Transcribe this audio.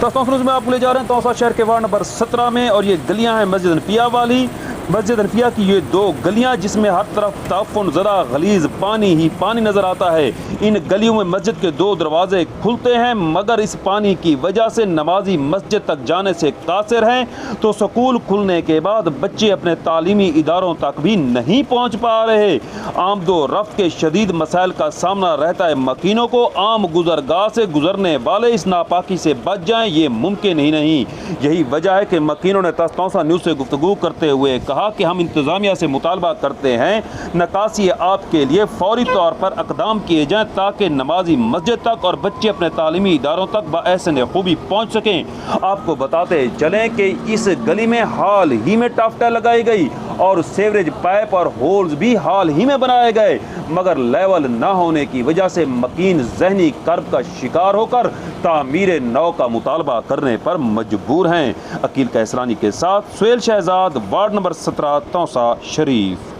दोस्तों में आपको ले जा रहे हैं तौसा शहर के वार्ड नंबर 17 में, और ये गलियां हैं मस्जिद हनफिया वाली। मस्जिद हनफिया की ये दो गलियां जिसमें हर तरफ ताफुन ज़रा गलीज पानी ही पानी नज़र आता है। इन गलियों में मस्जिद के दो दरवाजे खुलते हैं, मगर इस पानी की वजह से नमाजी मस्जिद तक जाने से कासिर हैं। तो स्कूल खुलने के बाद बच्चे अपने तालीमी इदारों तक भी नहीं पहुँच पा रहे। आमदो रफ्त के शदीद मसाइल का सामना रहता है मकीनों को। आम गुजरगाह से गुजरने वाले इस नापाकी से बच जाएं, ये मुमकिन ही नहीं। यही वजह है कि मकीनों ने तौसा न्यूज़ से गुफ्तगू करते हुए कहा कि हम इंतज़ामिया से मुतालबा करते हैं नकासी आप के लिए फौरी तौर पर इक़दाम किए जाएँ, ताकि नमाजी मस्जिद तक और बच्चे अपने तालीमी इदारों तक बहसन खूबी पहुँच सकें। आपको बताते चलें कि इस गली में हाल ही में टाफ्टा लगाई गई और सेवरेज पाइप और होल्स भी हाल ही में बनाए गए, मगर लेवल न होने की वजह से मकीन ज़हनी कर्ब का शिकार होकर तामीर नौ का मुतालबा करने पर मजबूर हैं। अकील कैसरानी के साथ सुहेल शहजाद, वार्ड नंबर 17, तौसा शरीफ।